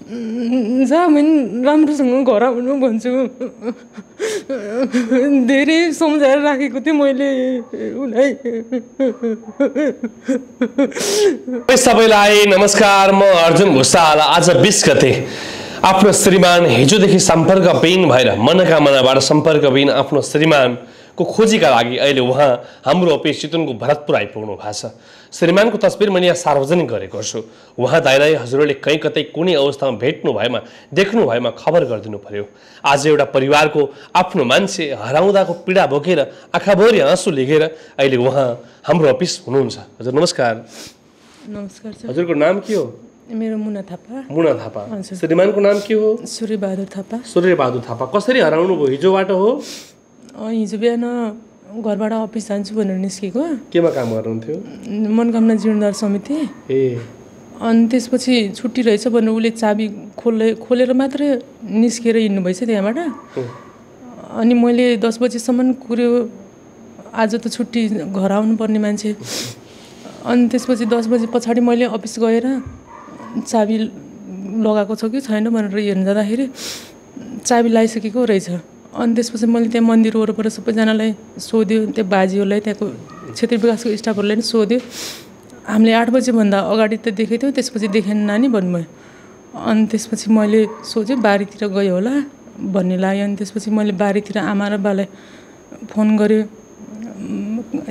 जामिन राम्रोसँग घर आउनु भन्छु। धेरै सम्झाएर राखेको थिएँ मैले उलाई। सबैलाई नमस्कार, म अर्जुन भुसाल। आज 20 गते आफ्नो श्रीमान हिजोदेखि सम्पर्कविहीन भएर मनोकामनाबाट सम्पर्कविहीन आफ्नो श्रीमानको खोजीका लागि अहिले उहाँ हाम्रो अफिस चितवनको भरतपुर आइपुग्नु भएको छ। श्रीमानको तस्बिर मैले यहाँ सार्वजनिक गरेको छु। उहाँ दाइलाई हजुरहरूले कहीँ कतै कुनै अवस्थामा भेट्नु भएमा देख्नु भएमा खबर गरिदिनु पर्यो। आज एउटा परिवारको आफ्नो मान्छे हराउँदाको पीडा बोकेर आँखाभरि आँसु लिएर अहिले उहाँ हाम्रो अफिस हुनुहुन्छ। हजुर नमस्कार। नमस्कार सर। हजुरको नाम के हो? मेरो मुना थापा। मुना थापा। श्रीमानको नाम के हो? सूर्यबहादुर थापा। सूर्यबहादुर थापा। कसरी हराउनु भयो? हिजोबाट हो? हिजो बिहान घरबाट अफिस जान्छु भनेर निस्केको। केमा काम गर्नुहुन्थ्यो? मनोकामना जीर्णोद्धार समिति। अनि त्यसपछि छुट्टी रहेछ भनेर उसले चाबी खोलेर मात्रै निस्केर हिँड्नु भएछ त्यहाँबाट। अनि मैले 10 बजीसम्म कुर्यो, आज त छुट्टी घर आउनु पर्ने मान्छे। अनि त्यसपछि 10 बजी पछाडि मैले अफिस गएर चाबी लगाएको छ कि छैन भनेर हेर्न जाँदाखेरि चाबी लगाइसकेको रहेछ। अनि त्यसपछि मैले त्यहाँ मन्दिर वरपर सबैजनालाई सोध्यो, त्यो बाजीहरूलाई, त्यहाँको क्षेत्रीय विकासको स्टाफहरूलाई पनि सोध्यो। हामीले 8 बजीभन्दा अगाडि त देखेको थियौँ, त्यसपछि देखेन नानी भन्नुभयो। अनि त्यसपछि मैले सोचेँ बारीतिर गयो होला भन्ने लाग्यो। अनि त्यसपछि मैले बारीतिर आमा र बालाई फोन गरेँ।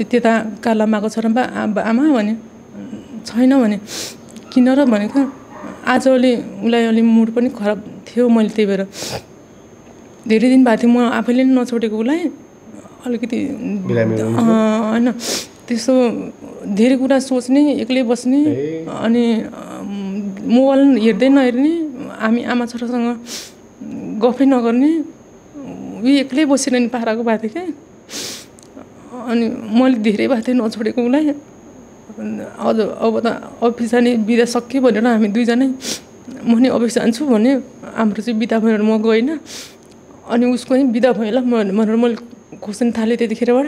त्यता कालामाको छ र आमा भने छैन भने किन र भनेको। आज उसलाई अलि मुड पनि खराब थियो, मैले त्यही भएर धेरै दिन भएको थियो म आफैले पनि नछोडेको उसलाई। अलिकति होइन त्यस्तो धेरै कुरा सोच्ने, एक्लै बस्ने, अनि मोबाइल हेर्दै नहेर्ने, हामी आमा छोरासँग गफै नगर्ने, उही एक्लै बसेर नि पाराको भएको थियो क्या। अनि मैले धेरै भएको थिएँ नछोडेको उसलाई। अझ अब त अफिस जाने बिदा सक्यो भनेर हामी दुईजनै म नि अफिस जान्छु भने हाम्रो चाहिँ बिदा भनेर म गइनँ। अनि उसको नि बिदा भयो होला भनेर मैले खोज्न थालेँ त्यतिखेरबाट।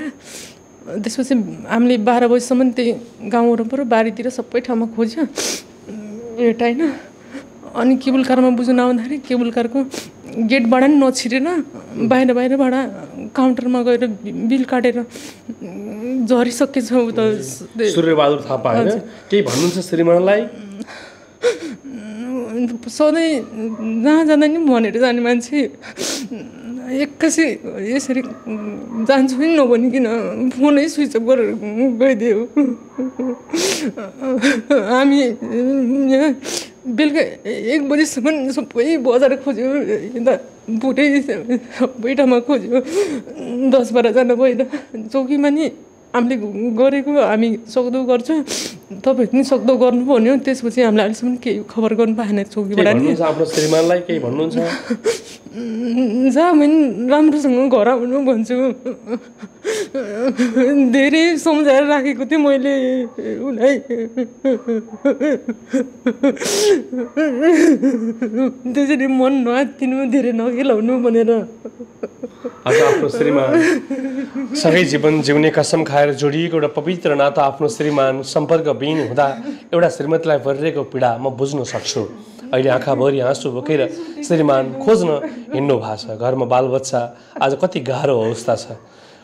त्यसपछि हामीले 12 बजीसम्म त्यही गाउँ वरपर बारीतिर सबै ठाउँमा खोज्यो, भेटाएन। अनि केबुल कारमा बुझ्न आउँदाखेरि केबुल कारको गेटबाट नि नछिरेर बाहिरबाट काउन्टरमा गएर बिल काटेर झरिसकेछ उ त। सूर्यबहादुर थापा हैन केही भन्नुहुन्छ श्रीमानलाई? सधैँ जहाँ जाँदा नि भनेर जाने मान्छे एक्कासी यसरी जान्छु पनि नभनिकन फोनै स्विच अफ गरेर गइदियो। हामी यहाँ बेलुका 1 बजीसम्म सबै बजार खोज्यो, यता बुढै सबै ठाउँमा खोज्यो। 10-12 जना भएर चौकीमा नि हामीले गरेको, हामी सक्दो गर्छ, तपाईँ पनि सक्दो गर्नु भन्यो। त्यसपछि हामीले अहिलेसम्म केही खबर गर्नु पाएन चौकीबाट नि। आफ्नो श्रीमानलाई केही भन्नुहुन्छ? जामिन राम्रोसँग घर आउनु भन्छु। धेरै सम्झाएर राखेको थिएँ मैले उसलाई। त्यसरी मन नआत्तिनु, धेरै नखेलाउनु भनेर। आज आफ्नो श्रीमान सँगै जीवन जिउने कसम खाएर जोडिएको एउटा पवित्र नाता आफ्नो श्रीमान सम्पर्कविहीन हुँदा एउटा श्रीमतीलाई परिरहेको पीडा म बुझ्न सक्छु। अहिले आँखाभरि आँसु बोकेर श्रीमान खोज्न हिँड्नु भएको छ। घरमा बालबच्चा, आज कति गाह्रो अवस्था छ।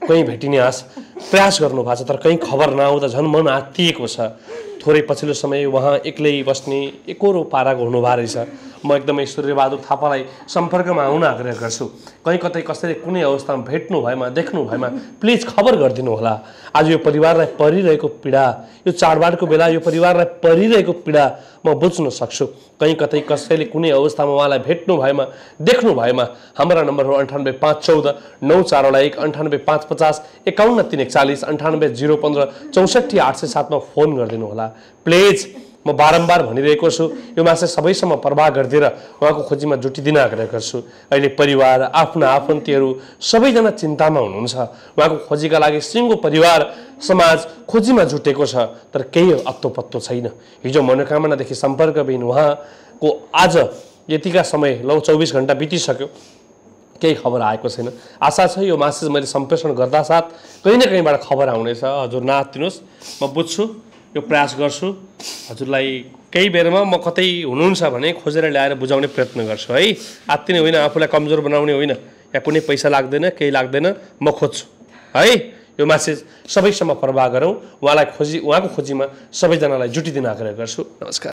कहीँ भेटिने प्रयास गर्नु भएको छ, तर कहीँ खबर नआउँदा झन् मन आत्तिएको छ। थोरै पछिल्लो समय उहाँ एक्लै बस्ने एकोरो पाराको हुनुभएको रहेछ। म एकदमै सूर्यबहादुर थापालाई सम्पर्कमा आउन आग्रह गर्छु। कहीँ कतै कसैले कुनै अवस्थामा भेट्नु भएमा देख्नु भएमा प्लिज खबर गरिदिनु होला। आज यो परिवारलाई परिरहेको पीडा, यो चाडबाडको बेला यो परिवारलाई परिरहेको पीडा म बुझ्न सक्छु। कहीँ कतै कसैले कुनै अवस्थामा उहाँलाई भेट्नु भएमा देख्नु भएमा हाम्रा नम्बर हो 98 514 941 98 550 51 341 98 015 64 807 मा फोन गरिदिनु होला प्लिज। म बारम्बार भनिरहेको छु, यो मासे सबैसम्म प्रवाह गरिदिएर उहाँको खोजीमा जुटिदिन आग्रह गर्छु। अहिले परिवार, आफ्ना आफन्तीहरू सबैजना चिन्तामा हुनुहुन्छ। उहाँको खोजीका लागि सिङ्गो परिवार समाज खोजीमा जुटेको छ, तर केही अत्तो पत्तो छैन। हिजो मनोकामनादेखि सम्पर्कविहीन उहाँको आज यतिका समय 24 घण्टा बितिसक्यो, केही खबर आएको छैन। आशा छ यो मेसेज मैले सम्प्रेषण गर्दा साथ कहीँ न कहीँबाट खबर आउनेछ। हजुर नआत्तिनुहोस्, म बुझ्छु यो प्रयास गर्छु। हजुरलाई केही बेरमा म कतै हुनुहुन्छ भने खोजेर ल्याएर बुझाउने प्रयत्न गर्छु है। आत्ति नै होइन, आफूलाई कमजोर बनाउने होइन। यहाँ कुनै पैसा लाग्दैन, केही लाग्दैन, म खोज्छु है। यो म्यासेज सबैसम्म प्रवाह गरौँ। उहाँको खोजीमा सबैजनालाई जुटिदिन आग्रह गर्छु। नमस्कार।